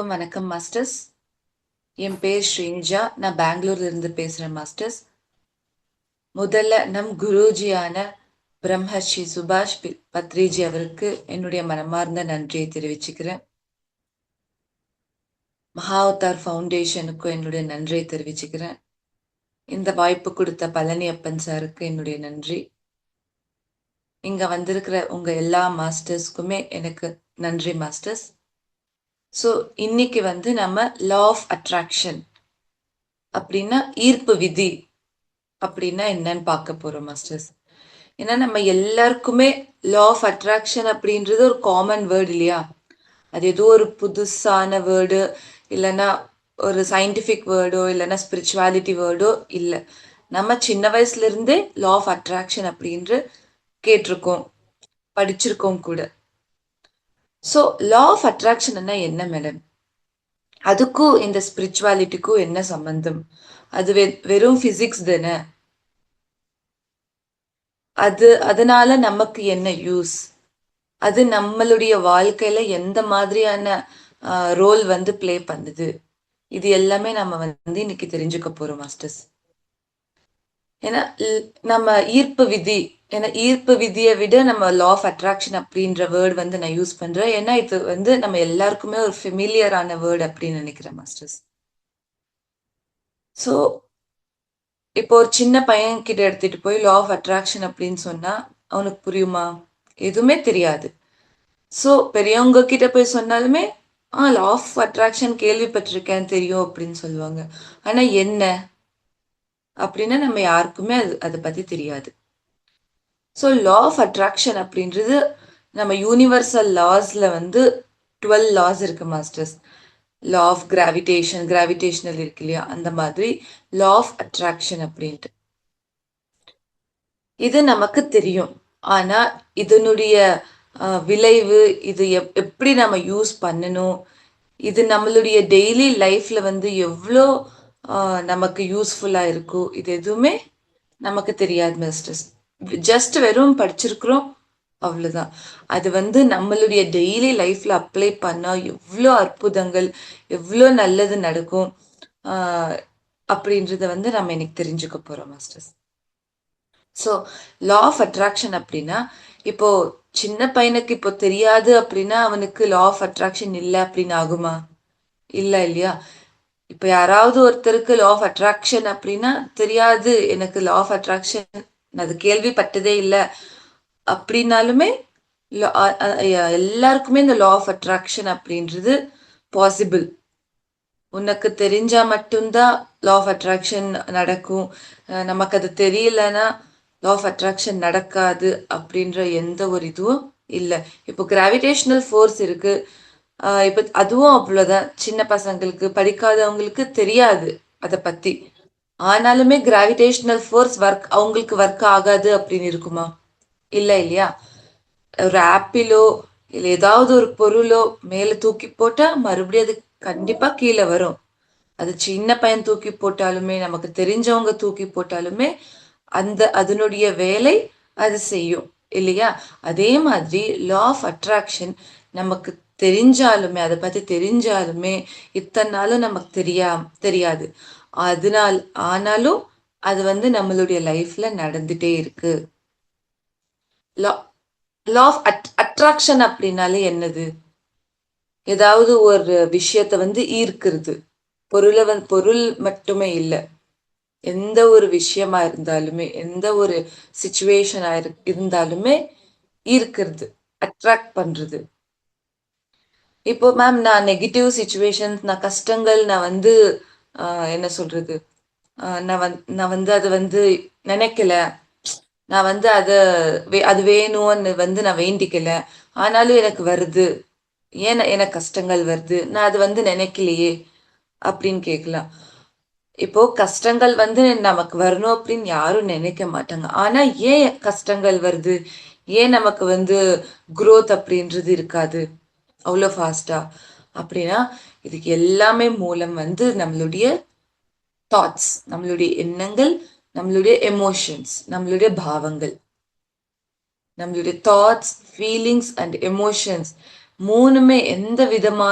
எல்லோருக்கும் வணக்கம் மாஸ்டர்ஸ். என் பேர் ஸ்ரீனிஜா. நான் பெங்களூர்ல இருந்து பேசுறேன் மாஸ்டர்ஸ். முதல்ல நம் குருஜியான பிரம்மர்ஷி சுபாஷ் பத்ரிஜி அவருக்கு என்னுடைய மனமார்ந்த நன்றியை தெரிவிச்சுக்கிறேன். மகாவதார் ஃபவுண்டேஷனுக்கும் என்னுடைய நன்றியை தெரிவிச்சுக்கிறேன். இந்த வாய்ப்பு கொடுத்த பழனி அப்பன் சாருக்கு என்னுடைய நன்றி. இங்க வந்திருக்கிற உங்க எல்லா மாஸ்டர்ஸ்க்குமே எனக்கு நன்றி மாஸ்டர்ஸ். ஸோ இன்னைக்கு நம்ம லா ஆஃப் அட்ராக்ஷன் அப்படின்னா ஈர்ப்பு விதி அப்படின்னா என்னன்னு பார்க்க போறோம் மாஸ்டர்ஸ். ஏன்னா நம்ம எல்லாருக்குமே லா ஆஃப் அட்ராக்ஷன் அப்படின்றது ஒரு காமன் வேர்டு இல்லையா? அது ஏதோ ஒரு புதுசான வேர்டு இல்லைன்னா ஒரு சயின்டிஃபிக் வேர்டோ இல்லைன்னா ஸ்பிரிச்சுவாலிட்டி வேர்டோ இல்லை. நம்ம சின்ன வயசுல இருந்தே லா ஆஃப் அட்ராக்ஷன் அப்படின்று கேட்டிருக்கோம், படிச்சிருக்கோம் கூட. ஸோ லா ஆஃப் அட்ராக்ஷன்னா என்ன மேடம்? அதுக்கும் இந்த ஸ்பிரிச்சுவாலிட்டிக்கும் என்ன சம்பந்தம்? அது வெறும் பிசிக்ஸ் தானே. அதனால நமக்கு என்ன யூஸ்? அது நம்மளுடைய வாழ்க்கையில எந்த மாதிரியான ரோல் பிளே பண்ணுது? இது எல்லாமே நம்ம இன்னைக்கு தெரிஞ்சுக்க போறோம் மாஸ்டர்ஸ். ஏன்னா நம்ம ஈர்ப்பு விதி, ஏன்னா ஈர்ப்பு விதியை விட நம்ம லா ஆஃப் அட்ராக்ஷன் அப்படின்ற வேர்டு நான் யூஸ் பண்றேன். ஏன்னா இது நம்ம எல்லாருக்குமே ஒரு ஃபெமிலியரான வேர்டு அப்படின்னு நினைக்கிறேன் மாஸ்டர்ஸ். ஸோ இப்போ ஒரு சின்ன பையன் கிட்ட எடுத்துட்டு போய் லா ஆஃப் அட்ராக்ஷன் அப்படின்னு சொன்னா அவனுக்கு புரியுமா? எதுவுமே தெரியாது. ஸோ பெரியவங்க கிட்ட போய் சொன்னாலுமே லா ஆஃப் அட்ராக்ஷன் கேள்விப்பட்டிருக்கேன், தெரியும் அப்படின்னு சொல்லுவாங்க. ஆனா என்ன அப்படின்னா நம்ம யாருக்குமே அதை பத்தி தெரியாது. ஸோ லா ஆஃப் அட்ராக்ஷன் அப்படின்றது நம்ம யூனிவர்சல் லாஸ்ல 12 லாஸ் இருக்கு மாஸ்டர்ஸ். லா ஆஃப் கிராவிடேஷனல் இருக்கு இல்லையா? அந்த மாதிரி லா ஆஃப் அட்ராக்ஷன் அப்படின்ட்டு இது நமக்கு தெரியும். ஆனா இதனுடைய விளைவு, இது எப்படி நம்ம யூஸ் பண்ணணும், இது நம்மளுடைய டெய்லி லைஃப்ல எவ்வளோ நமக்கு யூஸ்ஃபுல்லா இருக்கும், இது எதுவுமே நமக்கு தெரியாது மாஸ்டர்ஸ். ஜஸ்ட் வெறும் படிச்சிருக்கிறோம், அவ்வளவுதான். அது நம்மளுடைய டெய்லி லைஃப்ல அப்ளை பண்ணா எவ்வளோ அற்புதங்கள், எவ்வளோ நல்லது நடக்கும் அப்படின்றத நம்ம இன்னைக்கு தெரிஞ்சுக்க போறோம் masters. So law of attraction அப்படின்னா, இப்போ சின்ன பையனுக்கு இப்போ தெரியாது அப்படின்னா அவனுக்கு லா ஆஃப் அட்ராக்ஷன் இல்லை அப்படின்னு ஆகுமா? இல்லை இல்லையா? இப்போ யாராவது ஒருத்தருக்கு லா ஆஃப் அட்ராக்ஷன் அப்படின்னா தெரியாது, எனக்கு லா ஆஃப் அட்ராக்ஷன் அது கேள்விப்பட்டதே இல்லை அப்படின்னாலுமே எல்லாருக்குமே இந்த லா ஆஃப் அட்ராக்ஷன் அப்படின்றது பாசிபிள். உனக்கு தெரிஞ்சா மட்டும்தான் லா ஆஃப் அட்ராக்ஷன் நடக்கும், நமக்கு அது தெரியலன்னா லா ஆஃப் அட்ராக்ஷன் நடக்காது அப்படின்ற எந்த ஒரு இதுவும் இல்லை. இப்போ கிராவிடேஷனல் ஃபோர்ஸ் இருக்கு, இப்போ அதுவும் அவ்வளோதான். சின்ன பசங்களுக்கு, படிக்காதவங்களுக்கு தெரியாது அதை பத்தி. ஆனாலுமே கிராவிடேஷனல் ஃபோர்ஸ் அவங்களுக்கு ஒர்க் ஆகாது அப்படின்னு இருக்குமா? இல்லை இல்லையா? ஒரு ஆப்பிளோ இல்லை ஏதாவது ஒரு பொருளோ மேலே தூக்கி போட்டா மறுபடியும் அது கண்டிப்பா கீழே வரும். அது சின்ன பையன் தூக்கி போட்டாலுமே, நமக்கு தெரிஞ்சவங்க தூக்கி போட்டாலுமே அதனுடைய வேலை அது செய்யும் இல்லையா? அதே மாதிரி லா ஆஃப் அட்ராக்ஷன் நமக்கு தெரிஞ்சாலுமே, அதை பத்தி தெரிஞ்சாலுமே இத்தனை நாளும் நமக்கு தெரியாது. ஆனாலும் அது நம்மளுடைய லைஃப்ல நடந்துட்டே இருக்கு. லா ஆஃப் அட்ராக்ஷன் அப்படின்னாலே என்னது? ஏதாவது ஒரு விஷயத்த ஈர்க்கிறது. பொருள் மட்டுமே இல்லை, எந்த ஒரு விஷயமா இருந்தாலுமே, எந்த ஒரு சிச்சுவேஷனா இருந்தாலுமே ஈர்க்கிறது, அட்ராக்ட் பண்றது. இப்போ மேம் நான் நெகட்டிவ் சிச்சுவேஷன்ஸ், நான் கஷ்டங்கள், நான் என்ன சொல்றது, நான் அதை நினைக்கல, நான் அது வேணும்னு நான் வேண்டிக்கல, ஆனாலும் எனக்கு வருது. ஏன் எனக்கு கஷ்டங்கள் வருது? நான் அது நினைக்கலையே அப்படின்னு கேட்கலாம். இப்போ கஷ்டங்கள் நமக்கு வரணும் அப்படின்னு யாரும் நினைக்க மாட்டாங்க. ஆனா ஏன் கஷ்டங்கள் வருது? ஏன் நமக்கு குரோத் அப்படின்றது இருக்காது அவ்வளோ ஃபாஸ்டா? அப்படின்னா இதுக்கு எல்லாமே மூலம் நம்மளுடைய தாட்ஸ், நம்மளுடைய எண்ணங்கள், நம்மளுடைய எமோஷன்ஸ், நம்மளுடைய பாவங்கள். நம்மளுடைய தாட்ஸ், ஃபீலிங்ஸ் அண்ட் எமோஷன்ஸ் மூணுமே எந்த விதமா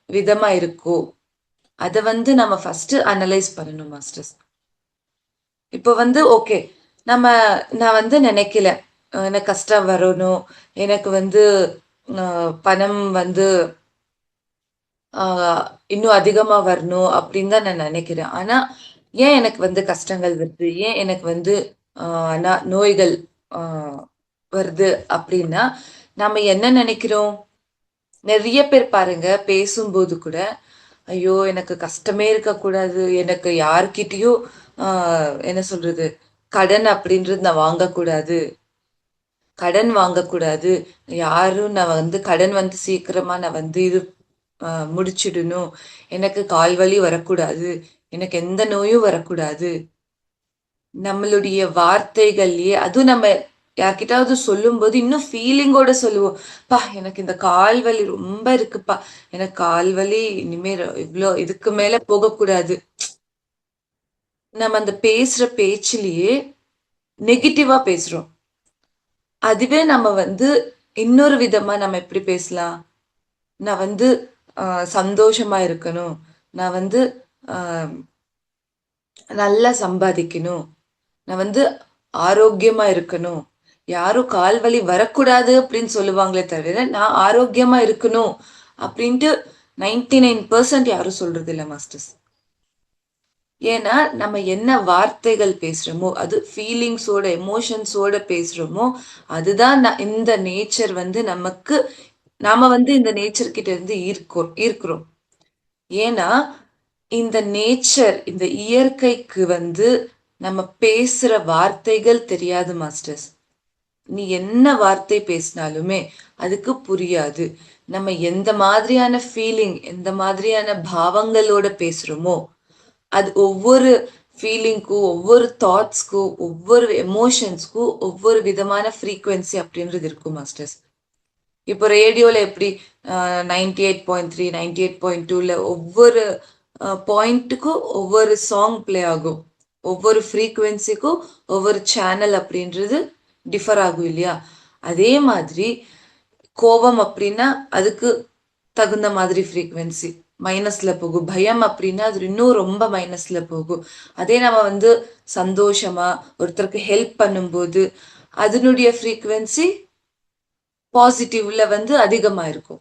விதமா இருக்கோ அதை வந்து நம்ம ஃபர்ஸ்ட் அனலைஸ் பண்ணணும் மாஸ்டர்ஸ். இப்போ வந்து ஓகே, நான் வந்து நினைக்கல எனக்கு கஷ்டம் வரணும், எனக்கு வந்து பணம் வந்து இன்னும் அதிகமா வரணும் அப்படின்னு தான் நான் நினைக்கிறேன். ஆனா ஏன் எனக்கு வந்து கஷ்டங்கள் வருது, ஏன் எனக்கு வந்து நோய்கள் வருது அப்படின்னா நம்ம என்ன நினைக்கிறோம்? நிறைய பேர் பாருங்க பேசும்போது கூட, ஐயோ எனக்கு கஷ்டமே இருக்கக்கூடாது, எனக்கு யார்கிட்டயும் என்ன சொல்றது, கடன் அப்படின்றது நான் வாங்கக்கூடாது, கடன் வாங்கக்கூடாது, யாரும் நான் வந்து கடன் வந்து சீக்கிரமா நான் வந்து இது முடிச்சிடணும், எனக்கு கால் வலி வரக்கூடாது, எனக்கு எந்த நோயும் வரக்கூடாது. நம்மளுடைய வார்த்தைகள்லயே அதுவும் நம்ம யார்கிட்டயாவது சொல்லும்போது இன்னும் ஃபீலிங்கோட சொல்லுவோம். "அப்பா எனக்கு இந்த கால் வலி ரொம்ப இருக்குப்பா. எனக்கு கால் வலி இனிமே இவ்ளோ இதுக்கு மேல போகக்கூடாது." நம்ம அந்த பேசுற பேச்சிலேயே நெகட்டிவா பேசுறோம். அதுவே நம்ம வந்து இன்னொரு விதமா நம்ம எப்படி பேசலாம்? நான் வந்து அ சந்தோஷமா இருக்கணும். நான் வந்து அ நல்லா சம்பாதிக்கணும். நான் வந்து ஆரோக்கியமா இருக்கணும். யாரும் கால் வலி வரக்கூடாது அப்படின்னு சொல்லுவாங்களே தவிர, நான் ஆரோக்கியமா இருக்கணும் அப்படின்ட்டு 99% யாரும் சொல்றதில்ல மாஸ்டர்ஸ். ஏன்னா, நம்ம என்ன வார்த்தைகள் பேசுறோமோ, அது ஃபீலிங்ஸோட, எமோஷன்ஸோட பேசுறோமோ, அதுதான் இந்த நேச்சர் வந்து நாம வந்து இந்த நேச்சர் கிட்ட இருந்து ஈர்க்கிறோம். ஏன்னா, இந்த நேச்சர், இந்த இயற்கைக்கு வந்து நம்ம பேசுற வார்த்தைகள் தெரியாது மாஸ்டர்ஸ். நீ என்ன வார்த்தை பேசினாலுமே அதுக்கு புரியாது. நம்ம எந்த மாதிரியான ஃபீலிங், எந்த மாதிரியான பாவங்களோட பேசுறோமோ, அது ஒவ்வொரு ஃபீலிங்க்கும், ஒவ்வொரு தாட்ஸ்க்கும், ஒவ்வொரு எமோஷன்ஸ்க்கும் ஒவ்வொரு விதமான ஃப்ரீக்வென்சி அப்படின்றது இருக்கும் மாஸ்டர்ஸ். இப்போ ரேடியோல எப்படி 98.3, 98.2ல ஒவ்வொரு பாயிண்ட்டுக்கும் ஒவ்வொரு சாங் ப்ளே ஆகும். ஒவ்வொரு ஃப்ரீக்வென்சிக்கும் ஒவ்வொரு சேனல் அப்படின்றது டிஃபர் ஆகும் இல்லையா? அதே மாதிரி கோபம் அப்படின்னா அதுக்கு தகுந்த மாதிரி ஃப்ரீக்வென்சி மைனஸ்ல போகும். பயம் அப்படின்னா அது இன்னும் ரொம்ப மைனஸ்ல போகும். அதே நம்ம வந்து சந்தோஷமா ஒருத்தருக்கு ஹெல்ப் பண்ணும்போது அதனுடைய ஃப்ரீக்வென்சி பாசிட்டிவ்ல வந்து அதிகமா இருக்கும்.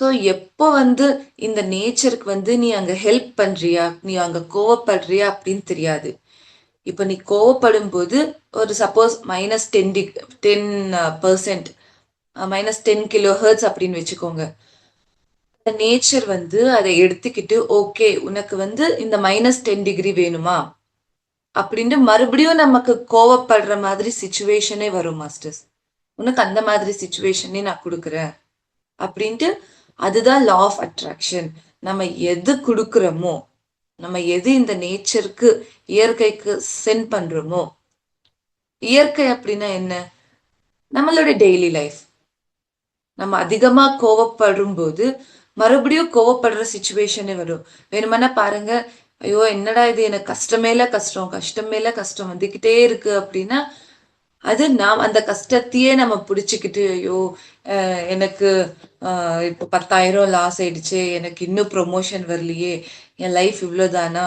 ஸோ எப்போ வந்து இந்த நேச்சருக்கு வந்து நீ அங்க ஹெல்ப் பண்றியா, நீ அங்க கோவப்படுறியா அப்படின்னு தெரியாது. இப்ப நீ கோவப்படும் போது ஒரு சப்போஸ் -10% -10 kHz அப்படின்னு வச்சுக்கோங்க. நேச்சர் வந்து அதை எடுத்துக்கிட்டு ஓகே உனக்கு வந்து இந்த -10 டிகிரி வேணுமா அப்படின்ட்டு மறுபடியும் நமக்கு கோவப்படுற மாதிரி சிச்சுவேஷனே வரும் மாஸ்டர்ஸ். உனக்கு அந்த மாதிரி சிச்சுவேஷனே நான் கொடுக்குறேன் அப்படின்ட்டு. அதுதான் லா ஆஃப் அட்ராக்ஷன். நம்ம எது கொடுக்குறோமோ, நம்ம எது இந்த நேச்சருக்கு, இயற்கைக்கு சென்ட் பண்றோமோ, இயற்கை அப்படின்னா என்ன? நம்மளோட டெய்லி லைஃப். நம்ம அதிகமா கோவப்படும் போது மறுபடியும் கோவப்படுற சிச்சுவேஷனே வரும். வேணுமானா பாருங்க, ஐயோ என்னடா இது, எனக்கு கஷ்டம் மேல கஷ்டம், கஷ்டம் மேல கஷ்டம் வந்துகிட்டே இருக்கு அப்படின்னா அது நாம் அந்த கஷ்டத்தையே நம்ம பிடிச்சுக்கிட்டு, ஐயோ எனக்கு இப்போ 10,000 லாஸ் ஆயிடுச்சு, எனக்கு இன்னும் ப்ரொமோஷன் வரலையே, என் லைஃப் இவ்வளோதானா,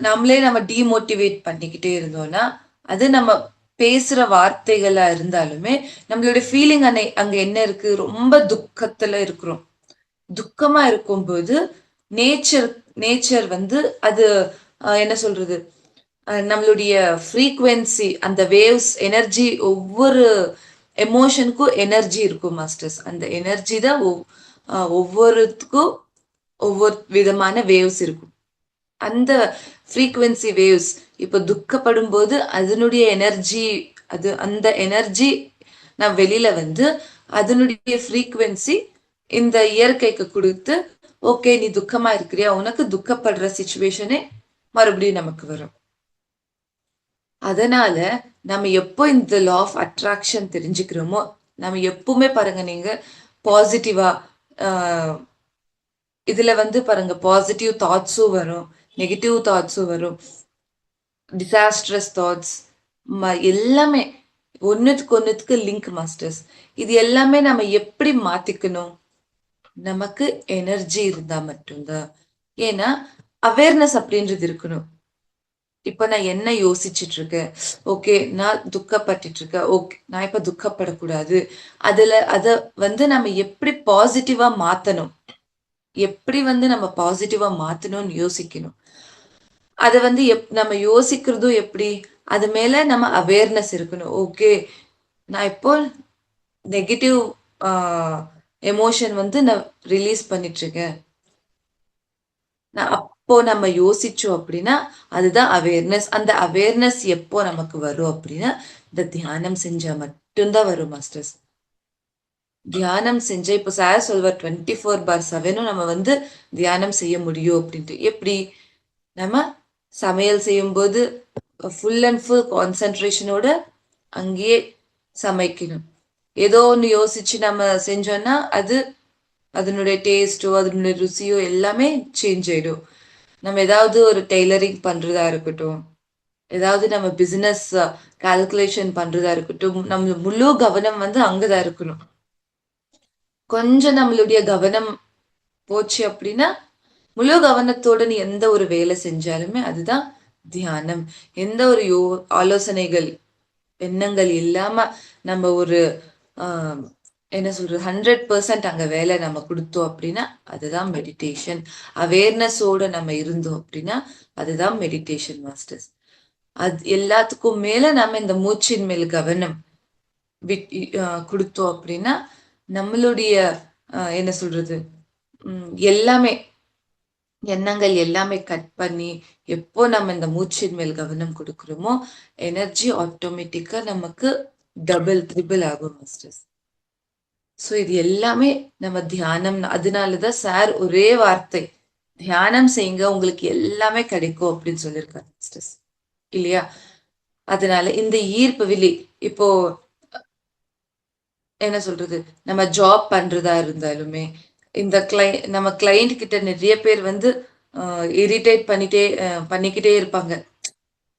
நம்மளே நம்ம டீமோட்டிவேட் பண்ணிக்கிட்டே இருந்தோம்னா அது நம்ம பேசுற வார்த்தைகளா இருந்தாலுமே நம்மளுடைய ஃபீலிங் அங்க என்ன இருக்கு, ரொம்ப துக்கத்துல இருக்கிறோம். துக்கமா இருக்கும்போது நேச்சர் நேச்சர் வந்து அது என்ன சொல்றது, நம்மளுடைய ஃப்ரீக்வென்சி, அந்த வேவ்ஸ் எனர்ஜி, ஒவ்வொரு எமோஷனுக்கும் எனர்ஜி இருக்கும் மாஸ்டர்ஸ். அந்த எனர்ஜி தான் ஒவ்வொருத்துக்கும் ஒவ்வொரு விதமான வேவ்ஸ் இருக்கும். அந்த ஃப்ரீக்வென்சி வேவ்ஸ் இப்போ துக்கப்படும் போது அதனுடைய எனர்ஜி, அந்த எனர்ஜி நான் வெளியில வந்து அதனுடைய ஃப்ரீக்வென்சி இந்த இயற்கைக்கு கொடுத்து, ஓகே நீ துக்கமா இருக்கிறியா, உனக்கு துக்கப்படுற சிச்சுவேஷனே மறுபடியும் நமக்கு வரும். அதனால நம்ம எப்போ இந்த லா ஆஃப் அட்ராக்ஷன் தெரிஞ்சுக்கிறோமோ, நம்ம எப்பவுமே பாருங்க நீங்க பாசிட்டிவா இதுல வந்து பாருங்க பாசிட்டிவ் தாட்ஸும் வரும், நெகட்டிவ் தாட்ஸும் வரும், டிசாஸ்ட்ரஸ் தாட்ஸ் எல்லாமே ஒன்னுத்துக்கு ஒன்னுத்துக்கு லிங்க் மாஸ்டர்ஸ். இது எல்லாமே நம்ம எப்படி மாத்திக்கணும்? நமக்கு எனர்ஜி இருந்தா மட்டும்தான். ஏன்னா அவேர்னஸ் அப்படின்றது இருக்கணும். இப்ப நான் என்ன யோசிச்சுட்டு இருக்கேன்? ஓகே, நான் துக்கப்பட்டுட்டு இருக்கேன். ஓகே, நான் இப்ப துக்கப்படக்கூடாது. அத வந்து நம்ம எப்படி பாசிட்டிவா மாத்தணும்? எப்படி வந்து நம்ம பாசிட்டிவா மாத்தணும்னு யோசிக்கணும். அத வந்து நம்ம யோசிக்கிறதும் எப்படி? அது மேல நம்ம அவேர்னஸ் இருக்கணும். ஓகே, நான் இப்போ நெகட்டிவ் ஆ எமோஷன் வந்து நான் ரிலீஸ் பண்ணிட்டுருக்கேன். அப்போ நம்ம யோசிச்சோம் அப்படின்னா, அதுதான் அவேர்னஸ். அந்த அவேர்னஸ் எப்போ நமக்கு வரும் அப்படின்னா, இந்த தியானம் செஞ்சா மட்டும் தான் வரும் மாஸ்டர்ஸ். தியானம் செஞ்சா இப்போ சார் சொல்வார் 24/7ம் நம்ம வந்து தியானம் செய்ய முடியும் அப்படின்ட்டு. எப்படி? நம்ம சமையல் செய்யும்போது ஃபுல் அண்ட் ஃபுல் கான்சன்ட்ரேஷனோட அங்கேயே சமைக்கணும். ஏதோ ஒண்ணு யோசிச்சு நம்ம செஞ்சோம்னா, அது அதனுடைய டேஸ்ட்டோ, அதனுடைய ருசியோ எல்லாமே சேஞ்ச் ஆயிடும். நம்ம ஏதாவது ஒரு டெய்லரிங் பண்றதா இருக்கட்டும், ஏதாவது நம்ம பிசினஸ் கால்குலேஷன் பண்றதா இருக்கட்டும், நம்ம முழு கவனம் வந்து அங்க தான் இருக்கணும். கொஞ்சம் நம்மளுடைய கவனம் போச்சு அப்படின்னா, முழு கவனத்தோட நீ எந்த ஒரு வேலை செஞ்சாலுமே அதுதான் தியானம். எந்த ஒரு ஆலோசனைகள், எண்ணங்கள் இல்லாம நம்ம ஒரு ஆ என்ன சொல்றது 100% அங்க வேலை நம்ம குடுத்தோம் அப்படின்னா, அதுதான் மெடிடேஷன். அவேர்னஸோட நம்ம இருந்தோம் அப்படின்னா, அதுதான் மெடிடேஷன் மாஸ்டர்ஸ். அது எல்லாத்துக்கும் மேல நம்ம இந்த மூச்சின் மேல் கவனம் விட் குடுத்தோம் அப்படின்னா, நம்மளுடைய என்ன சொல்றது? எல்லாமே எண்ணங்கள் எல்லாமே கட் பண்ணி, எப்போ நம்ம இந்த மூச்சின் மேல் கவனம் குடுக்குறோமோ, எனர்ஜி ஆட்டோமேட்டிக்கா நமக்கு டபுள், ட்ரிபிள் ஆகும் மாஸ்டர்ஸ். ஸோ இது எல்லாமே நம்ம தியானம். அதனால தான் சார் ஒரே வார்த்தை, "தியானம் செய்யுங்க, உங்களுக்கு எல்லாமே கிடைக்கும்" அப்படின்னு சொல்லியிருக்காரு சிஸ்டர்ஸ். இல்லையா? அதனால இந்த ஈர்ப்பு விழி இப்போ என்ன சொல்றது? நம்ம ஜாப் பண்றதா இருந்தாலுமே, இந்த நம்ம கிளையண்ட் கிட்ட நெறைய பேர் வந்து அ இரிட்டேட் பண்ணிக்கிட்டே இருப்பாங்க.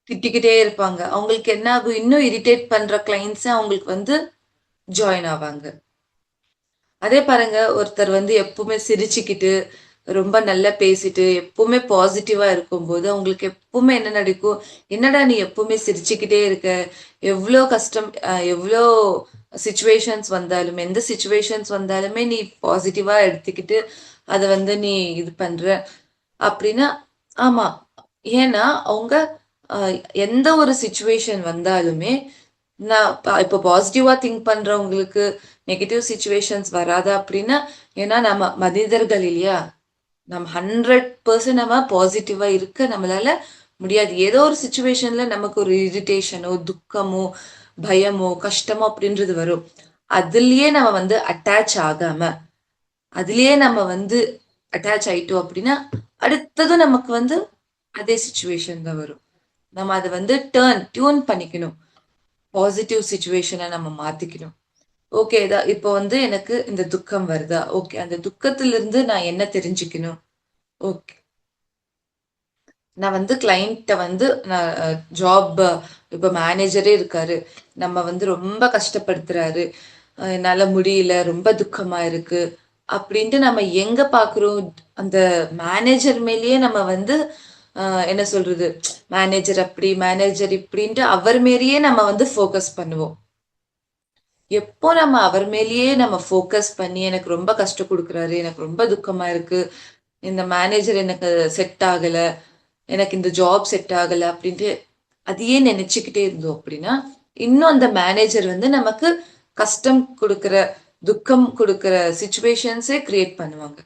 திட்டிக்கிட்டே இருப்பாங்க. அவங்களுக்கு என்ன ஆகும்? இன்னும் இரிட்டேட் பண்ற கிளையண்ட்ஸ் அவங்களுக்கு வந்து ஜாயின் ஆவாங்க. அதே பாருங்க, ஒருத்தர் வந்து எப்பவுமே சிரிச்சுக்கிட்டு, ரொம்ப நல்லா பேசிட்டு, எப்பவுமே பாசிட்டிவா இருக்கும்போது, அவங்களுக்கு எப்பவுமே என்ன நடக்கும்? "என்னடா நீ எப்பவுமே சிரிச்சுக்கிட்டே இருக்க? எவ்ளோ கஷ்டம் எவ்ளோ சிச்சுவேஷன்ஸ் வந்தாலுமே எந்த சிச்சுவேஷன்ஸ் வந்தாலுமே நீ பாசிட்டிவா எடுத்துக்கிட்டு, அத வந்து நீ இது பண்ற." அப்படின்னா ஆமா. ஏன்னா, அவங்க அ எந்த ஒரு சிச்சுவேஷன் வந்தாலுமே, நான் இப்போ பாசிட்டிவா திங்க் பண்றவங்களுக்கு நெகட்டிவ் சிச்சுவேஷன்ஸ் வராதா அப்படின்னா, ஏன்னா நம்ம மனிதர்கள் இல்லையா? நம்ம 100% நம்ம பாசிட்டிவா இருக்க நம்மளால முடியாது. ஏதோ ஒரு சிச்சுவேஷன்ல நமக்கு ஒரு இரிட்டேஷனோ, துக்கமோ, பயமோ, கஷ்டமோ அப்படின்றது வரும். அதிலேயே நம்ம வந்து அட்டாச் ஆகாம, அதிலேயே நம்ம வந்து அட்டாச் ஆயிட்டோம் அப்படின்னா, அடுத்ததும் நமக்கு வந்து அதே சிச்சுவேஷன் தான் வரும். நம்ம அத வந்து டியூன் பண்ணிக்கணும். பாசிட்டிவ் சிச்சுவேஷனா நம்ம மாத்திக்கணும். ஓகே. இப்போ வந்து எனக்கு இந்த துக்கம் வருதா? ஓகே. அந்த துக்கத்திலிருந்து நான் என்ன தெரிஞ்சுக்கணும்? ஓகே. நான் வந்து கிளையண்ட்ட வந்து நான் ஜாப் இப்ப மேனேஜரே இருக்காரு. நம்ம வந்து ரொம்ப கஷ்டப்படுத்துறாரு. என்னால முடியல. ரொம்ப துக்கமா இருக்கு. அப்படின்ட்டு நம்ம எங்க பார்க்குறோம்? அந்த மேனேஜர் மேலேயே நம்ம வந்து அ என்ன சொல்றது? மேனேஜர் அப்படி, மேனேஜர் இப்படின்ட்டு அவர் மேலேயே நம்ம வந்து ஃபோக்கஸ் பண்ணுவோம். எப்போ நம்ம அவர் மேலேயே நம்ம ஃபோக்கஸ் பண்ணி, எனக்கு ரொம்ப கஷ்டம் குடுக்குறாரு, எனக்கு ரொம்ப துக்கமா இருக்கு, இந்த மேனேஜர் எனக்கு செட் ஆகல, எனக்கு இந்த ஜாப் செட் ஆகல அப்டின்ட்டு அதையே நெனச்சுக்கிட்டே இருந்தோம் அப்டின்னா, இன்னும் அந்த மேனேஜர் வந்து நமக்கு கஷ்டம் குடுக்குற, துக்கம் குடுக்குற சிச்சுவேஷன்ஸே கிரியேட் பண்ணுவாங்க.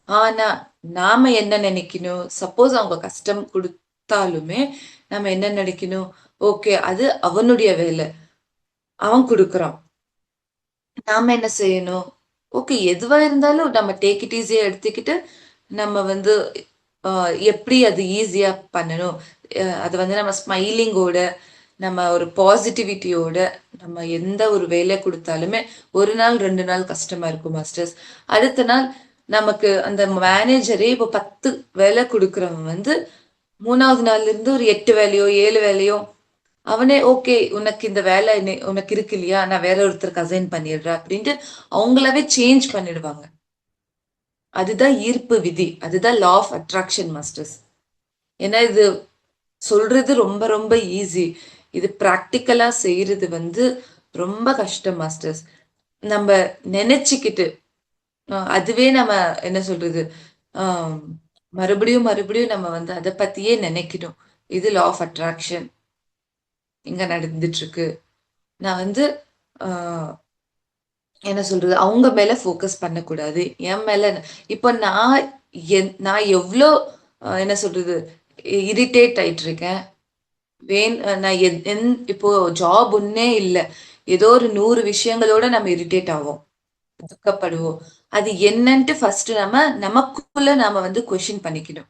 ஆனா, நாம என்ன நெனைக்கணும்? சப்போஸ் அவங்க கஷ்டம் குடுத்தாலுமே, நம்ம என்ன நெனைக்கணும்? ஓகே, அது அவனுடைய வேல. அவன் குடுக்குறான். நாம என்ன செய்யணும்? ஓகே. எதுவா இருந்தாலும் நம்ம டேக் இட் ஈஸியா எடுத்துக்கிட்டு, நம்ம வந்து அ எப்படி அது ஈஸியா பண்ணணும்? அது வந்து நம்ம ஸ்மைலிங்கோட, நம்ம ஒரு பாசிட்டிவிட்டியோட, நம்ம எந்த ஒரு வேலை குடுத்தாலுமே, 1 நாள், 2 நாள் கஷ்டமா இருக்கும் மாஸ்டர்ஸ். அடுத்த நாள் நமக்கு அந்த மேனேஜரே இப்போ 10 வேலை குடுக்குறவன் வந்து 3வது நாள்ல இருந்து ஒரு 8 வேலையோ, 7 வேலையோ அவனே ஓகே. உனக்கு இந்த வேலை உனக்கு இருக்கு இல்லையா? நான் வேற ஒருத்தருக்கு அசைன் பண்ணிடுறேன் அப்படின்ட்டு அவங்களாவே சேஞ்ச் பண்ணிடுவாங்க. அதுதான் ஈர்ப்பு விதி, அதுதான் லா ஆஃப் அட்ராக்ஷன் மாஸ்டர்ஸ். ஏன்னா இது சொல்றது ரொம்ப ரொம்ப ஈஸி, இது ப்ராக்டிக்கலா செய்யறது வந்து ரொம்ப கஷ்டம் மாஸ்டர்ஸ். நம்ம நினைச்சுக்கிட்டு அதுவே நம்ம என்ன சொல்றது, ஆம், மறுபடியும் மறுபடியும் நம்ம வந்து அதை பத்தியே நினைக்கணும். இது லா ஆஃப் அட்ராக்ஷன் இங்க நடந்துட்டு இருக்கு. நான் வந்து ஆஹ், என்ன சொல்றது, அவங்க மேல ஃபோக்கஸ் பண்ணக்கூடாது, என் மேல. இப்போ நான் எவ்வளோ என்ன சொல்றது, இரிட்டேட் ஆயிட்டு இருக்கேன். நான் இப்போ ஜாப் ஒன்னே இல்லை, ஏதோ ஒரு 100 விஷயங்களோட நம்ம இரிட்டேட் ஆவோம், துக்கப்படுவோம். அது என்னன்ட்டு ஃபர்ஸ்ட் நமக்குள்ள நாம வந்து கொஸ்டின் பண்ணிக்கணும்.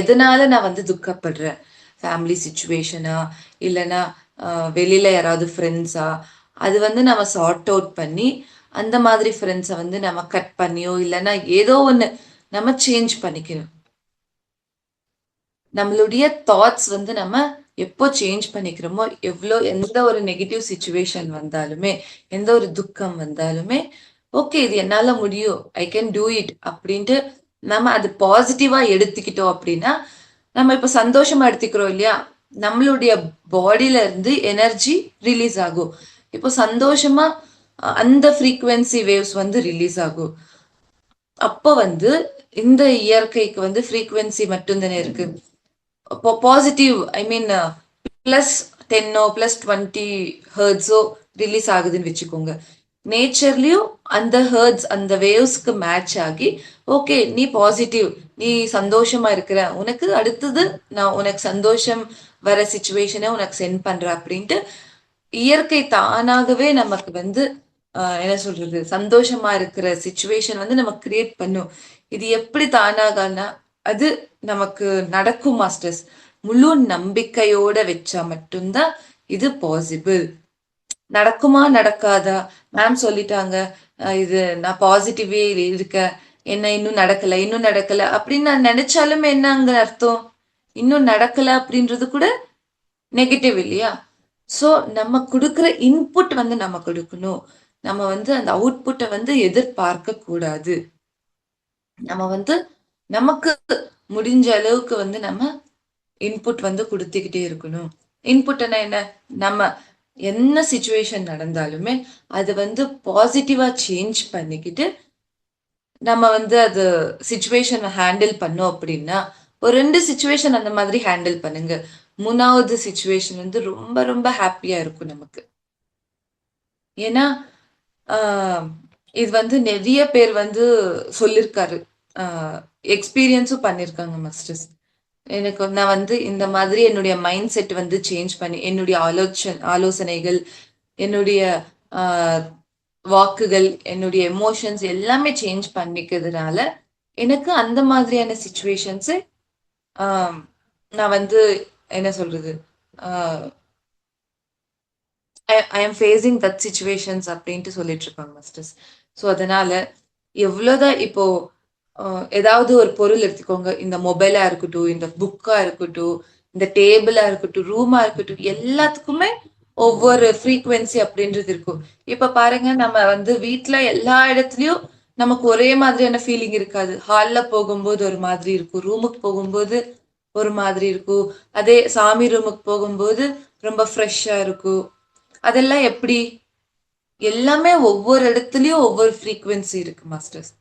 எதனால நான் வந்து துக்கப்படுறேன்? ஃபேமிலி சுச்சுவேஷனா, இல்லைன்னா வெளியில யாராவது ஃப்ரெண்ட்ஸா? அது வந்து நம்ம சார்ட் அவுட் பண்ணி அந்த மாதிரி ஃப்ரெண்ட்ஸை வந்து நம்ம கட் பண்ணியோ இல்லைன்னா ஏதோ ஒன்று நம்ம சேஞ்ச் பண்ணிக்கணும். நம்மளுடைய தாட்ஸ் வந்து நம்ம எப்போ சேஞ்ச் பண்ணிக்கிறோமோ, எந்த ஒரு நெகட்டிவ் சுச்சுவேஷன் வந்தாலுமே, எந்த ஒரு துக்கம் வந்தாலுமே, ஓகே இது என்னால முடியும், ஐ கேன் டூ இட் அப்படின்ட்டு நம்ம அது பாசிட்டிவா எடுத்துக்கிட்டோம் அப்படின்னா, நம்ம இப்ப சந்தோஷமா எடுத்துக்கிறோம் இல்லையா, நம்மளுடைய பாடியில இருந்து எனர்ஜி ரிலீஸ் ஆகும். இப்போ சந்தோஷமா அந்த ஃப்ரீக்வன்சி வேவ்ஸ் வந்து ரிலீஸ் ஆகும். அப்போ வந்து இந்த இயற்கைக்கு வந்து ஃப்ரீக்வன்சி மட்டும்தானே இருக்கு. பாசிட்டிவ், ஐ மீன் பிளஸ் 10 பிளஸ் 20 ஹர்ட்ஸோ ரிலீஸ் ஆகுதுன்னு வச்சுக்கோங்க. நேச்சர்லயும் அந்த ஹர்ட்ஸ் அந்த வேவ்ஸ்க்கு மேட்ச் ஆகி, ஓகே நீ பாசிட்டிவ், நீ சந்தோஷமா இருக்கிற, உனக்கு அடுத்தது நான் உனக்கு சந்தோஷம் வர சுச்சுவேஷனை உனக்கு சென்ட் பண்றேன் அப்படின்ட்டு இயற்கை தானாகவே நமக்கு வந்து என்ன சொல்றது, சந்தோஷமா இருக்கிற சுச்சுவேஷன் வந்து நம்ம கிரியேட் பண்ணும். இது எப்படி தானாகனா, அது நமக்கு நடக்கும் மாஸ்டர்ஸ். முழு நம்பிக்கையோட வச்சா மட்டும்தான் இது பாசிபிள். நடக்குமா நடக்காதா? மேம் சொல்லிட்டாங்க, இது நான் பாசிட்டிவே இருக்கேன், என்ன இன்னும் நடக்கல இன்னும் நடக்கல அப்படின்னு நான் நினைச்சாலுமே என்ன அங்க அர்த்தம்? இன்னும் நடக்கல அப்படின்றது கூட நெகட்டிவ் இல்லையா? ஸோ நம்ம கொடுக்குற இன்புட் வந்து நம்ம கொடுக்கணும். நம்ம வந்து அந்த அவுட்புட்டை வந்து எதிர்பார்க்க கூடாது. நம்ம வந்து நமக்கு முடிஞ்ச அளவுக்கு வந்து நம்ம இன்புட் வந்து கொடுத்துக்கிட்டே இருக்கணும். இன்புட்னா என்ன? நம்ம என்ன சுச்சுவேஷன் நடந்தாலுமே அது வந்து பாசிட்டிவா சேஞ்ச் பண்ணிக்கிட்டு நம்ம வந்து அது சுச்சுவேஷனை ஹேண்டில் பண்ணோம் அப்படின்னா, ஒரு 2 சுச்சுவேஷன் அந்த மாதிரி ஹேண்டில் பண்ணுங்க. 3வது சுச்சுவேஷன் வந்து ரொம்ப ரொம்ப ஹாப்பியா இருக்கும் நமக்கு. ஏன்னா ஆஹ் இது வந்து நிறைய பேர் வந்து சொல்லியிருக்காரு, எக்ஸ்பீரியன்ஸும் பண்ணியிருக்காங்க மாஸ்டர்ஸ். நான் வந்து இந்த மாதிரி என்னுடைய மைண்ட் செட் வந்து சேஞ்ச் பண்ணி, என்னுடைய ஆலோசனைகள், என்னுடைய ஆஹ் வாக்குகள், என்னுடைய எமோஷன்ஸ் எல்லாமே சேஞ்ச் பண்ணிக்கிறதுனால எனக்கு அந்த மாதிரியான சுச்சுவேஷன்ஸ் நான் வந்து என்ன சொல்றது, I am facing that situations அப்படின்ட்டு சொல்லிட்டு இருப்பாங்க மாஸ்டர்ஸ். ஸோ அதனால எவ்வளோதான் இப்போ ஏதாவது ஒரு பொருள் எடுத்துக்கோங்க, இந்த மொபைலா இருக்கட்டும், இந்த புக்கா இருக்கட்டும், இந்த டேபிளா இருக்கட்டும், ரூமா இருக்கட்டும், எல்லாத்துக்குமே ஒவ்வொரு ஃப்ரீக்குவென்சி அப்படின்றது இருக்கும். இப்ப பாருங்க, நம்ம வந்து வீட்ல எல்லா இடத்துலயும் நமக்கு ஒரே மாதிரியான ஃபீலிங் இருக்காது. ஹால்ல போகும்போது ஒரு மாதிரி இருக்கும், ரூமுக்கு போகும்போது ஒரு மாதிரி இருக்கும், அதே சாமி ரூமுக்கு போகும்போது ரொம்ப ஃப்ரெஷ்ஷா இருக்கும். அதெல்லாம் எப்படி? எல்லாமே ஒவ்வொரு இடத்துலயும் ஒவ்வொரு ஃப்ரீக்குவென்சி இருக்கு மாஸ்டர்ஸ்.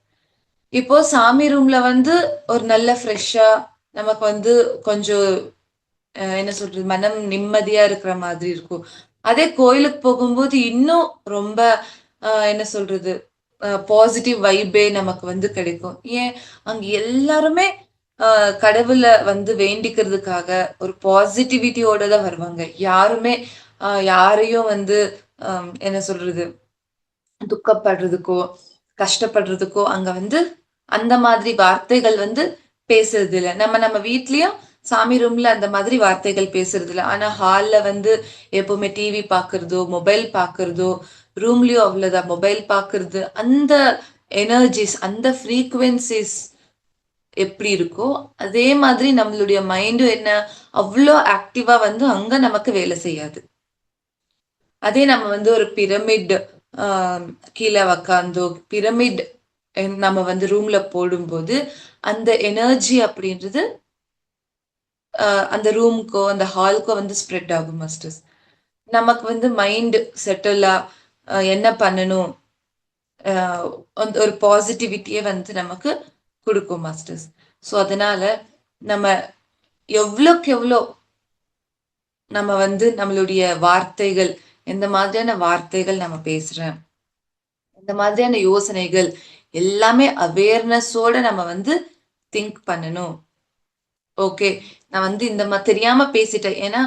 இப்போ சாமி ரூம்ல வந்து ஒரு நல்ல ஃப்ரெஷ்ஷா நமக்கு வந்து கொஞ்சம் என்ன சொல்றது, மனம் நிம்மதியா இருக்கிற மாதிரி இருக்கும். அதே கோயிலுக்கு போகும்போது இன்னும் ரொம்ப என்ன சொல்றது, பாசிட்டிவ் வைபே நமக்கு வந்து கிடைக்கும். ஏன்? அங்க எல்லாருமே கடவுளை வந்து வேண்டிக்கிறதுக்காக ஒரு பாசிட்டிவிட்டியோட தான் வருவாங்க. யாருமே யாரையும் வந்து என்ன சொல்றது, துக்கப்படுறதுக்கோ கஷ்டப்படுறதுக்கோ அங்க வந்து அந்த மாதிரி வார்த்தைகள் வந்து பேசுறது இல்ல. நம்ம நம்ம வீட்லயும் சாமி ரூம்ல அந்த மாதிரி வார்த்தைகள் பேசுறது இல்ல. ஆனா ஹால்ல வந்து எப்பவுமே டிவி பாக்குறதோ, மொபைல் பாக்குறதோ, ரூம்லயும் அவ்வளவுதான் மொபைல் பாக்குறது, அந்த எனர்ஜிஸ், அந்த ஃப்ரீக்குவென்சிஸ் எப்படி இருக்கோ அதே மாதிரி நம்மளுடைய மைண்டும் என்ன அவ்வளோ ஆக்டிவா வந்து அங்க நமக்கு வேலை செய்யாது. அதே நம்ம வந்து ஒரு பிரமிட் கீழே உக்காந்தோ, பிரமிட் நம்ம வந்து ரூம்ல போடும்போது அந்த எனர்ஜி அப்படின்றது அந்த ரூமுக்கோ அந்த ஹால்க்கோ வந்து ஸ்ப்ரெட் ஆகும் மாஸ்டர்ஸ். நமக்கு வந்து மைண்ட் செட்டிலா என்ன பண்ணணும், அந்த ஒரு பாசிட்டிவிட்டியே வந்து நமக்கு கொடுக்கும் மாஸ்டர்ஸ். ஸோ அதனால நம்ம எவ்வளோக்கு எவ்வளோ நம்ம வந்து நம்மளுடைய வார்த்தைகள், எந்த மாதிரியான வார்த்தைகள் நம்ம பேசுறேன், இந்த மாதிரியான யோசனைகள் எல்லாமே அவேர்னஸோட நம்ம வந்து திங்க் பண்ணணும். ஓகே. நான் வந்து இந்த தெரியாம பேசிட்டேன். ஏன்னா,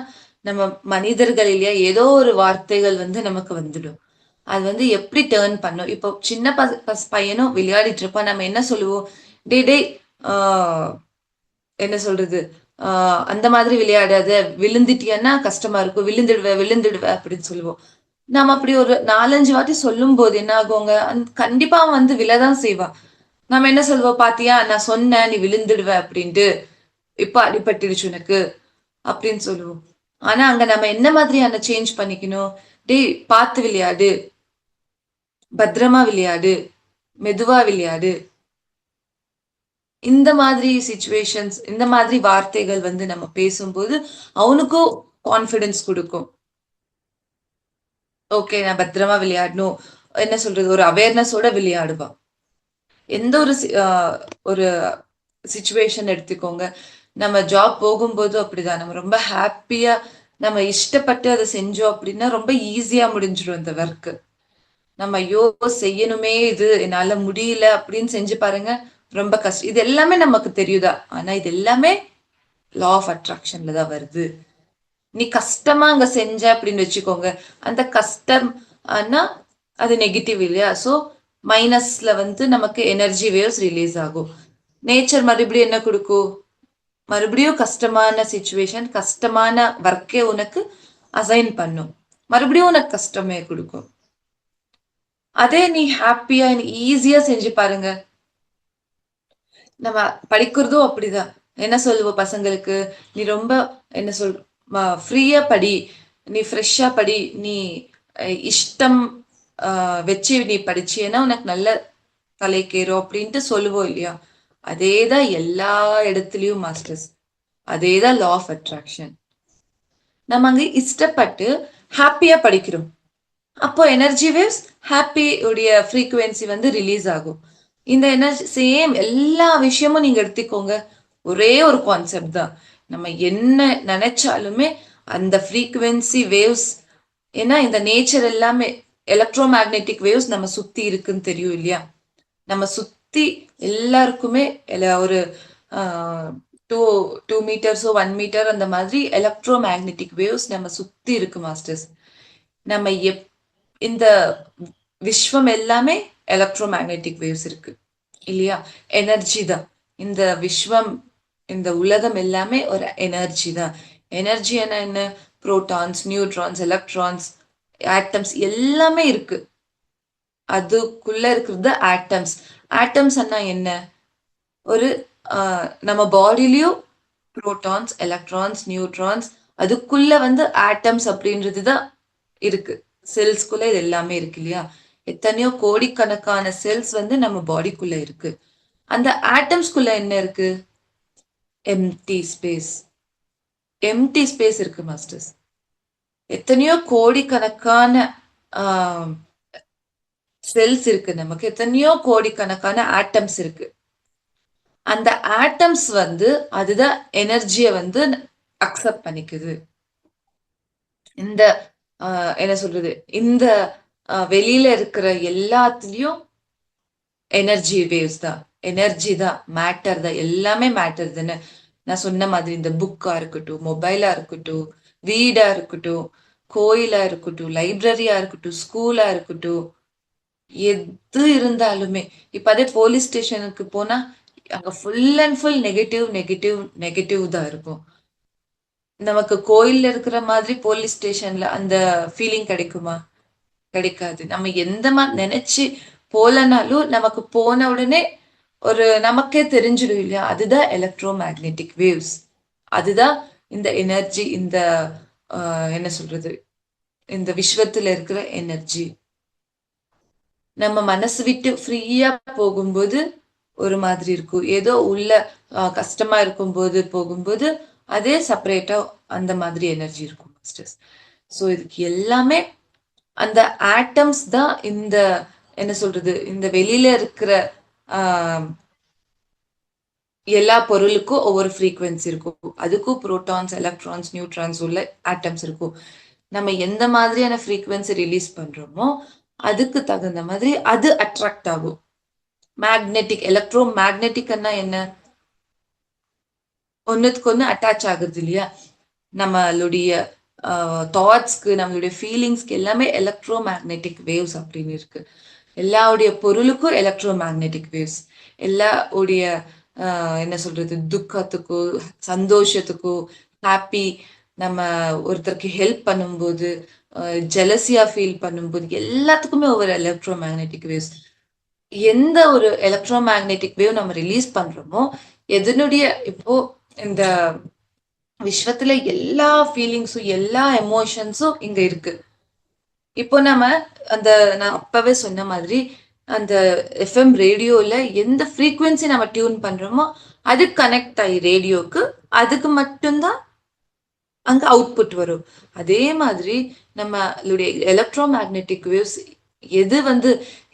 நம்ம மனிதர்கள் இல்லையா? ஏதோ ஒரு வார்த்தைகள் வந்து நமக்கு வந்துடும். அது வந்து எப்படி டர்ன் பண்ணும்? இப்போ சின்ன பையனும் விளையாடிட்டு இருப்பான். நம்ம என்ன சொல்லுவோம்? "டேய் டேய் ஆ என்ன சொல்றது? ஆ அந்த மாதிரி விளையாடாத. விழுந்துட்டியன்னா கஷ்டமா இருக்கும். விழுந்துடுவ, விழுந்துடுவ" அப்படின்னு சொல்லுவோம். நாம அப்படி ஒரு 4, 5 வாட்டி சொல்லும்போது என்ன ஆகுங்க? கண்டிப்பா அவன் வந்து விழதான் செய்வான். நம்ம என்ன சொல்லுவோம்? "பாத்தியா? நான் சொன்னேன். நீ விழுந்துடுவ" அப்படின்ட்டு. "இப்ப அடிபட்டுடுச்சு உனக்கு" அப்படின்னு சொல்லுவோம். ஆனா, அங்க நம்ம என்ன மாதிரியான சேஞ்ச் பண்ணிக்கணும்? "டேய் பார்த்து விளையாடு. பத்திரமா விளையாடு. மெதுவா விளையாடு." இந்த மாதிரி சிச்சுவேஷன்ஸ், இந்த மாதிரி வார்த்தைகள் வந்து நம்ம பேசும்போது, அவனுக்கும் கான்ஃபிடன்ஸ் குடுக்கும். ஓகே, நான் பத்திரமா விளையாடணும். என்ன சொல்றது? ஒரு அவேர்னஸோட விளையாடுவான். எந்த ஒரு ஒரு சிச்சுவேஷன் எடுத்துக்கோங்க. நம்ம ஜாப் போகும்போது அப்படிதான். நம்ம ரொம்ப ஹாப்பியா நம்ம இஷ்டப்பட்டு அத செஞ்சோம் அப்படின்னா, ரொம்ப ஈஸியா முடிஞ்சிரும் இந்த ஒர்க். நம்ம ஐயோ! செய்யணுமே இது என்னால முடியல அப்படின்னு செஞ்சு பாருங்க. ரொம்ப கஷ்டம். இது எல்லாமே நமக்கு தெரியுதா? ஆனா இது எல்லாமே லா ஆஃப் அட்ராக்ஷன்ல தான் வருது. நீ கஷ்டமா அங்க செஞ்ச அப்படின்னு வச்சுக்கோங்க. அந்த கஷ்டம் ஆனா அது நெகட்டிவ் இல்லையா? ஸோ மைனஸ்ல வந்து நமக்கு எனர்ஜி வேவ்ஸ் ரிலீஸ் ஆகும். நேச்சர் மறுபடியும் என்ன குடுக்கும்? மறுபடியும் கஷ்டமான சிச்சுவேஷன், கஷ்டமான ஒர்க்கே உனக்கு அசைன் பண்ணும். மறுபடியும் உனக்கு கஷ்டமே குடுக்கும். அதே நீ ஹாப்பியா ஈஸியா செஞ்சு பாருங்க. நம்ம படிக்கிறதும் அப்படிதான். என்ன சொல்லுவோம் பசங்களுக்கு? நீ ரொம்ப என்ன சொல் ஃப்ரீயா படி. நீ ஃப்ரெஷ்ஷா படி. நீ இஷ்டம் வச்சு நீ படிச்சீன்னா உனக்கு நல்ல தலைக்கேறும் அப்படின்ட்டு சொல்லுவோம் இல்லையா? அதேதான் எல்லா இடத்துலயும் மாஸ்டர்ஸ். அதேதான் லா ஆஃப் அட்ராக்ஷன். நம்ம அங்க இஷ்டப்பட்டு ஹாப்பியா படிக்கிறோம். அப்போ எனர்ஜி வேவ்ஸ் ஹாப்பி உடைய ஃப்ரீக்குவென்சி வந்து ரிலீஸ் ஆகும். இந்த எனர்ஜி சேம் எல்லா விஷயமும் நீங்க எடுத்துக்கோங்க. ஒரே ஒரு கான்செப்ட் தான். நம்ம என்ன நினைச்சாலுமே அந்த ஃப்ரீக்குவென்சி வேவ்ஸ், ஏன்னா இந்த நேச்சர் எல்லாமே எலக்ட்ரோ மேக்னெட்டிக் வேவ்ஸ் நம்ம சுத்தி இருக்குன்னு தெரியும் இல்லையா? நம்ம சுத்தி எல்லாருக்குமே ஒரு டூ 2 மீட்டர்ஸோ 1 மீட்டர் அந்த மாதிரி எலக்ட்ரோ மேக்னெட்டிக் வேவ்ஸ் நம்ம சுத்தி இருக்கு மாஸ்டர்ஸ். நம்ம இந்த விஸ்வம் எல்லாமே எலக்ட்ரோ மேக்னெட்டிக் வேவ்ஸ் இருக்கு இல்லையா? எனர்ஜி தான். இந்த விஸ்வம், இந்த உலகம் எல்லாமே ஒரு எனர்ஜி தான். எனர்ஜி என்ன? புரோட்டான்ஸ், நியூட்ரான்ஸ், எலக்ட்ரான்ஸ், ஆட்டம்ஸ் எல்லாமே இருக்கு. அதுக்குள்ள இருக்கிறது ஆட்டம்ஸ். ஆட்டம்ஸ் என்ன? ஒரு நம்ம பாடியிலயும் புரோட்டான்ஸ், எலக்ட்ரான்ஸ், நியூட்ரான்ஸ், அதுக்குள்ள வந்து ஆட்டம்ஸ் அப்படின்றது தான் இருக்கு. செல்ஸ்குள்ள இது எல்லாமே இருக்கு இல்லையா? எத்தனையோ கோடிக்கணக்கான செல்ஸ் வந்து நம்ம பாடிக்குள்ள இருக்கு. அந்த ஆட்டம்ஸ்குள்ள என்ன இருக்கு? Empty space. எம்டி ஸ்பேஸ் இருக்கு மாஸ்டர்ஸ். எத்தனையோ கோடிக்கணக்கான செல்ஸ் இருக்கு நமக்கு. எத்தனையோ கோடிக்கணக்கான ஆட்டம்ஸ் இருக்கு. அந்த ஆட்டம்ஸ் வந்து அதுதான் எனர்ஜிய வந்து அக்செப்ட் பண்ணிக்குது. இந்த என்ன சொல்றது? இந்த வெளியில இருக்கிற எல்லாத்துலயும் எனர்ஜி வேவ்ஸ் தான். எனர்ஜி தான். மேட்டர் தான். எல்லாமே மேட்டர் தானே. நான் சொன்ன மாதிரி இந்த புக்கா இருக்கட்டும், மொபைலா இருக்கட்டும், வீடா இருக்கட்டும், கோயிலா இருக்கட்டும், லைப்ரரியா இருக்கட்டும், ஸ்கூலா இருக்கட்டும், எது இருந்தாலுமே இப்ப அதே போலீஸ் ஸ்டேஷனுக்கு போனா அங்க full and full negative negative negative தான் இருக்கும். நமக்கு கோயில்ல இருக்கிற மாதிரி போலீஸ் ஸ்டேஷன்ல அந்த ஃபீலிங் கிடைக்குமா? கிடைக்காது. நம்ம எந்த நினைச்சு போலனாலும் நமக்கு போன உடனே ஒரு நமக்கே தெரிஞ்சிடும் இல்லையா? அதுதான் எலக்ட்ரோ மேக்னெட்டிக் வேவ்ஸ். அதுதான் இந்த எனர்ஜி, இந்த அ, என்ன சொல்றது? இந்த விஸ்வத்துல இருக்கிற எனர்ஜி. நம்ம மனசு விட்டு ஃப்ரீயா போகும்போது ஒரு மாதிரி இருக்கும். ஏதோ உள்ள கஷ்டமா இருக்கும்போது போகும்போது அதே செப்பரேட்டா அந்த மாதிரி எனர்ஜி இருக்கும் மாஸ்டர்ஸ். ஸோ இதுக்கு எல்லாமே அந்த ஆட்டம்ஸ் தான் இந்த என்ன சொல்றது இந்த வெளியில இருக்கிற ஆஹ், எல்லா பொருளுக்கும் ஒவ்வொரு ஃப்ரீக்வன்சி இருக்கும். அதுக்கும் புரோட்டான்ஸ், எலக்ட்ரான்ஸ், நியூட்ரான்ஸ் உள்ள ஆட்டம்ஸ் இருக்கும். நம்ம எந்த மாதிரியான ஃப்ரீக்வன்சி ரிலீஸ் பண்றோமோ அதுக்கு தகுந்த மாதிரி அது அட்ராக்ட் ஆகும். மேக்னெட்டிக், எலக்ட்ரோ மேக்னெட்டிக்னா என்ன? ஒன்னுத்துக்கு ஒன்று அட்டாச் ஆகுது இல்லையா? நம்மளுடைய தாட்ஸ்க்கு, நம்மளுடைய ஃபீலிங்ஸ்க்கு எல்லாமே எலக்ட்ரோ மேக்னெட்டிக் வேவ்ஸ் அப்படின்னு இருக்கு. எல்லாவுடைய பொருளுக்கும் எலக்ட்ரோ மேக்னெட்டிக் வேவ்ஸ். எல்லாவுடைய என்ன சொல்றது துக்கத்துக்கோ சந்தோஷத்துக்கோ ஹாப்பி, நம்ம ஒருத்தருக்கு ஹெல்ப் பண்ணும்போது, ஜெலசியா ஃபீல் பண்ணும்போது எல்லாத்துக்குமே ஒவ்வொரு எலக்ட்ரோ மேக்னெட்டிக் வேவ்ஸ். எந்த ஒரு எலக்ட்ரோ மேக்னெட்டிக் வேவ் நம்ம ரிலீஸ் பண்றோமோ எதனுடைய இப்போ இந்த விஸ்வத்துல எல்லா ஃபீலிங்ஸும் எல்லா எமோஷன்ஸும் இங்க இருக்கு. இப்போ நம்ம அந்த நான் அப்பவே சொன்ன மாதிரி அந்த எஃப்எம் ரேடியோல எந்த ஃப்ரீக்வன்சி நம்ம டியூன் பண்றோமோ அது கனெக்ட் ஆகி ரேடியோக்கு அதுக்கு மட்டும்தான் அங்க அவுட்புட் வரும். அதே மாதிரி நம்மளுடைய எலக்ட்ரோ மேக்னெட்டிக் வேவ்ஸ் எது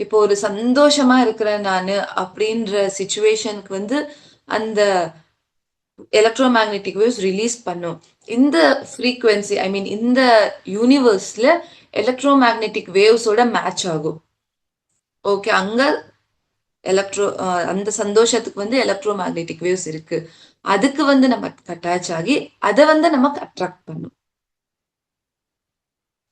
இப்போ ஒரு சந்தோஷமா இருக்கிறேன் நானு அப்படின்ற சுச்சுவேஷனுக்கு அந்த எலக்ட்ரோ மேக்னெட்டிக் வேவ்ஸ் ரிலீஸ் பண்ணும். இந்த ஃப்ரீக்வன்சி ஐ மீன் இந்த யூனிவர்ஸ்ல எலக்ட்ரோ மேக்னெட்டிக் வேவ்ஸோட மேட்ச் ஆகும். ஓகே, அங்க எலக்ட்ரோ அந்த சந்தோஷத்துக்கு எலக்ட்ரோ மேக்னெட்டிக் வேவ்ஸ் இருக்கு. அதுக்கு நம்ம அட்டாச் ஆகி அதை நமக்கு அட்ராக்ட் பண்ணும்.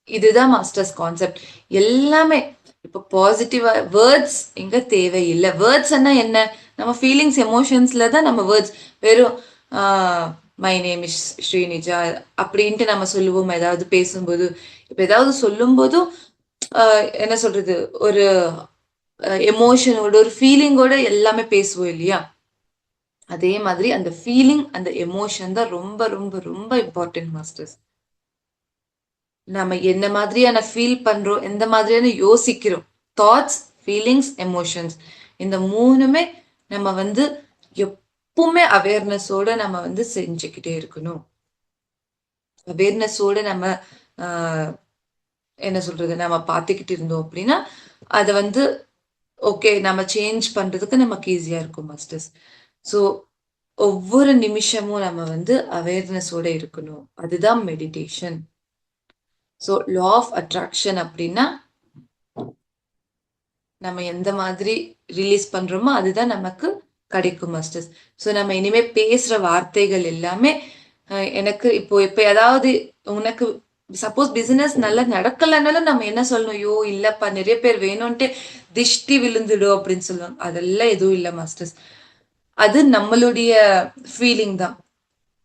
இதுதான் மாஸ்டர்ஸ் கான்செப்ட். எல்லாமே இப்போ பாசிட்டிவா வேர்ட்ஸ் இங்க தேவையில்லை. வேர்ட்ஸ் என்ன நம்ம ஃபீலிங்ஸ் எமோஷன்ஸ்ல தான் நம்ம வேர்ட்ஸ் வெறும் மை நேம் இஸ் ஸ்ரீனிஜா அப்படின்ட்டு நம்ம சொல்லுவோம் ஏதாவது பேசும்போது. இப்போ ஏதாவது சொல்லும் போதும் என்ன சொல்றது ஒரு எமோஷனோட ஒரு ஃபீலிங்கோட எல்லாமே பேசுவோம் இல்லையா? அதே மாதிரி அந்த ஃபீலிங் அந்த எமோஷன் தான் ரொம்ப ரொம்ப ரொம்ப இம்பார்ட்டன்ட் மாஸ்டர்ஸ். நம்ம என்ன மாதிரியான ஃபீல் பண்றோம், எந்த மாதிரியான யோசிக்கிறோம், தாட்ஸ், ஃபீலிங்ஸ், எமோஷன்ஸ், இந்த மூணுமே நம்ம எப்பவுமே அவேர்னஸோட நம்ம செஞ்சுக்கிட்டே இருக்கணும். அவேர்னஸோட நம்ம என்ன சொல்றது நம்ம பார்த்துக்கிட்டு இருந்தோம் அப்படின்னா அதை ஓகே நம்ம சேஞ்ச் பண்றதுக்கு நமக்கு ஈஸியா இருக்கும் மாஸ்டர்ஸ். ஸோ ஒவ்வொரு நிமிஷமும் நம்ம அவேர்னஸோட இருக்கணும். அதுதான் meditation. So law of attraction அப்படின்னா நம்ம எந்த மாதிரி ரிலீஸ் பண்றோமோ அதுதான் நமக்கு கிடைக்கும் மாஸ்டர்ஸ். ஸோ நம்ம இனிமே பேசுற வார்த்தைகள் எல்லாமே எனக்கு இப்போ இப்ப ஏதாவது உனக்கு சப்போஸ் பிசினஸ் நல்லா நடக்கலன்னாலும் நம்ம என்ன சொல்லணும், ஐயோ இல்லப்பா நிறைய பேர் வேணும்ன்ட்டு திஷ்டி விழுந்துடும் அப்படின்னு சொல்லுவாங்க. அதெல்லாம் எதுவும் இல்லை மாஸ்டர்ஸ். அது நம்மளுடைய ஃபீலிங் தான்.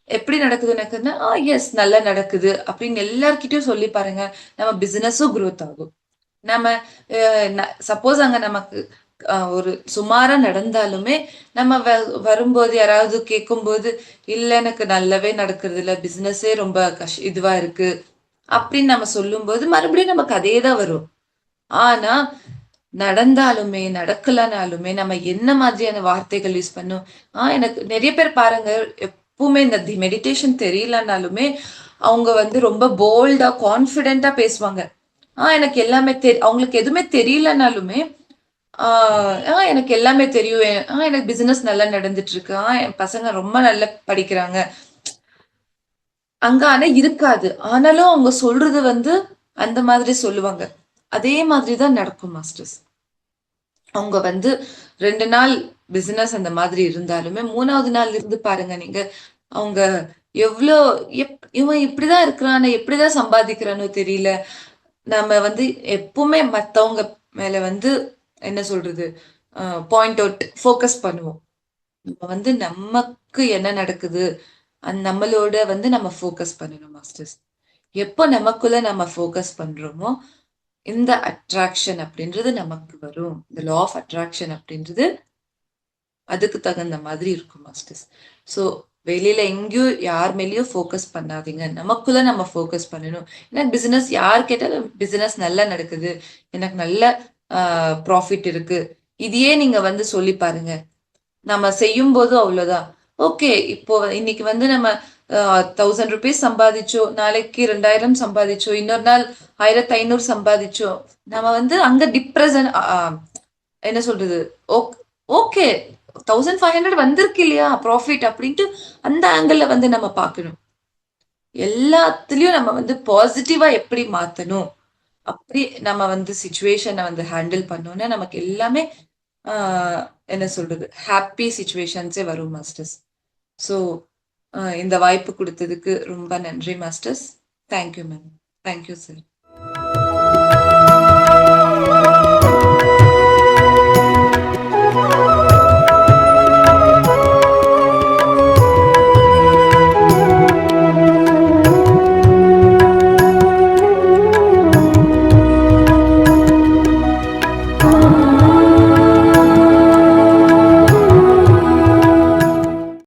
எப்படி நடக்குது எனக்குன்னா எஸ் நல்லா நடக்குது அப்படின்னு எல்லார்கிட்டயும் சொல்லி பாருங்க. நம்ம பிசினஸும் குரோத் ஆகும். நம்ம சப்போஸ் அங்க நமக்கு ஒரு சுமாரா நடந்தாலுமே நம்ம வரும்போது யாராவது கேட்கும்போது இல்ல எனக்கு நல்லாவே நடக்கிறது இல்ல, பிசினஸே ரொம்ப இதுவா இருக்கு அப்படின்னு நம்ம சொல்லும்போது மறுபடியும் நமக்கு அதே தான் வரும். ஆனா நடந்தாலுமே நடக்கலனாலுமே நம்ம என்ன மாதிரியான வார்த்தைகள் யூஸ் பண்ணும். எனக்கு நிறைய பேர் பாருங்க எப்பவுமே இந்த மெடிடேஷன் தெரியலனாலுமே அவங்க ரொம்ப போல்டா கான்பிடென்டா பேசுவாங்க. எனக்கு எல்லாமே அவங்களுக்கு எதுவுமே தெரியலனாலுமே எனக்கு எல்லாமே தெரியும், எனக்கு பிசினஸ் நல்லா நடந்துட்டு இருக்கு, என் பசங்க ரொம்ப நல்லா படிக்கிறாங்க அங்க. ஆனா இருக்காது, ஆனாலும் அவங்க சொல்றது அந்த மாதிரி சொல்லுவாங்க. அதே மாதிரிதான் நடக்கும் மாஸ்டர்ஸ். அவங்க 2 நாள் பிசினஸ் அந்த மாதிரி இருந்தாலுமே 3வது நாள் இருந்து பாருங்க நீங்க அவங்க எவ்வளோ இவன் இப்படிதான் இருக்கிறான், எப்படிதான் சம்பாதிக்கிறானோ தெரியல. நம்ம எப்பவுமே மத்தவங்க மேல என்ன சொல்றது பாயிண்ட் அவுட் ஃபோக்கஸ் பண்ணுவோம். நம்ம நமக்கு என்ன நடக்குது நம்மளோட நம்ம ஃபோக்கஸ் பண்ணணும் மாஸ்டர்ஸ். எப்போ நமக்குள்ள நம்ம ஃபோக்கஸ் பண்றோமோ இந்த அட்ராக்ஷன் அப்படின்றது நமக்கு வரும். இந்த லா ஆஃப் அட்ராக்ஷன் அப்படின்றது அதுக்கு தகுந்த மாதிரி இருக்கும் மாஸ்டர்ஸ். ஸோ வெளியில எங்கேயும் யார் மேலேயும் ஃபோக்கஸ் பண்ணாதீங்க. நமக்குள்ள நம்ம ஃபோக்கஸ் பண்ணணும். ஏன்னா பிசினஸ் யார் கேட்டாலும் பிசினஸ் நல்லா நடக்குது, எனக்கு நல்ல ப்ராஃபிட் இருக்கு. இதையே நீங்க வந்து சொல்லி பாருங்க. நம்ம செய்யும் போது அவ்வளவுதான். ஓகே, இப்போ இன்னைக்கு வந்து நம்ம 1000 ருபீஸ் சம்பாதிச்சோம், நாளைக்கு 2000 சம்பாதிச்சோம், இன்னொரு நாள் 1500 சம்பாதிச்சோம். நம்ம வந்து அங்க டிப்ரெஷன் என்ன சொல்றது, ஓகே 1500 வந்திருக்கு இல்லையா ப்ராஃபிட் அப்படின்ட்டு அந்த ஆங்கிள் வந்து நம்ம பார்க்கணும். எல்லாத்துலயும் நம்ம வந்து பாசிட்டிவா எப்படி மாத்தணும், அப்படி நம்ம வந்து சுச்சுவேஷனை வந்து ஹேண்டில் பண்ணோம்னா நமக்கு எல்லாமே ஆஹ், என்ன சொல்றது, ஹாப்பி சுச்சுவேஷன்ஸே வரும் மாஸ்டர்ஸ். ஸோ இந்த வாய்ப்பு கொடுத்ததுக்கு ரொம்ப நன்றி masters. Thank you ma'am. Thank you sir.